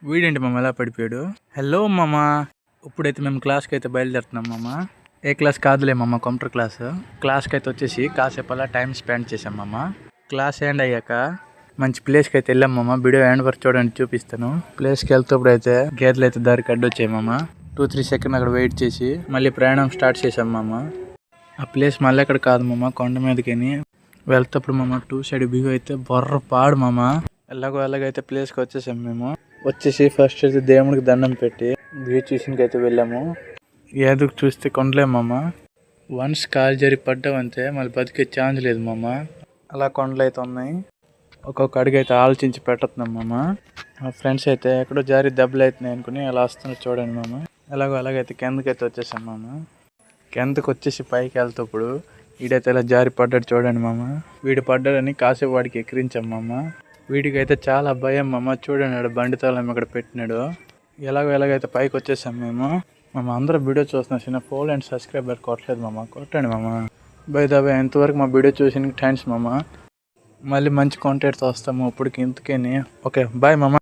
వీడేంటి మామ ఎలా పడిపోయాడు? హలో మామ, ఇప్పుడైతే మేము క్లాస్కి అయితే బయలుదేరుతున్నాం మామ. ఏ క్లాస్ కాదులే మామ, కంప్యూటర్ క్లాస్. క్లాస్కి అయితే వచ్చేసి కాసేపు అలా టైం స్పెండ్ చేసాం మామ. క్లాస్ ఎండ్ అయ్యాక మంచి ప్లేస్కి అయితే వెళ్ళాం మామ. వీడియో ఎండ్ వరకు చూడండి, చూపిస్తాను. ప్లేస్కి వెళ్తేప్పుడు అయితే గేదెలు అయితే దారికి అడ్డొచ్చాయి మామ. 2-3 సెకండ్ అక్కడ వెయిట్ చేసి మళ్ళీ ప్రయాణం స్టార్ట్ చేసాం మామ. ఆ ప్లేస్ మళ్ళీ ఎక్కడ కాదు మామ, కొండ మీదకి వెళ్తేప్పుడు మామ 2 సైడ్ వ్యూ అయితే పాడు మామ. ఎలాగైతే ప్లేస్కి వచ్చేసాం మేము. వచ్చేసి ఫస్ట్ అయితే దేవుడికి దండం పెట్టి వ్యూ చూసినకి అయితే వెళ్ళాము. ఏదుకు చూస్తే కొండలేము మామ. వన్స్ కాలు జరి పడ్డామంతే మళ్ళీ బతికే ఛాన్స్ లేదు మామ. అలా కొండలు అయితే ఉన్నాయి. ఒక్కొక్క అడుగు అయితే ఆలోచించి పెట్టతున్నాం మామ. మా ఫ్రెండ్స్ అయితే ఎక్కడో జారి దెబ్బలు అవుతున్నాయి అనుకుని అలా వస్తున్నారు చూడండి మామ. అలాగైతే కిందకైతే వచ్చేసాం మామ. కిందకి వచ్చేసి పైకి వెళ్తేప్పుడు వీడైతే ఇలా జారి పడ్డాడు చూడండి మామ. వీడు పడ్డాడని కాసేపు వాడికి ఎక్కిరించాం మామ. వీడికి అయితే చాలా భయం మామ. చూడండి బండి తాళం ఇక్కడ పెట్టినాడు. ఎలాగైతే పైకి వచ్చేసాం మేము. మామ అందరూ వీడియో చూస్తున్నా, చిన్న ఫోన్ అండ్ సబ్స్క్రైబర్ కొట్టలేదు మామ, కొట్టండి మామ. బై ఎంతవరకు మా వీడియో చూసిన థ్యాంక్స్ మామ. మళ్ళీ మంచి కాంటెంట్తో వస్తాము ఇప్పటికి ఇంతకేని. ఓకే బాయ్ మామ.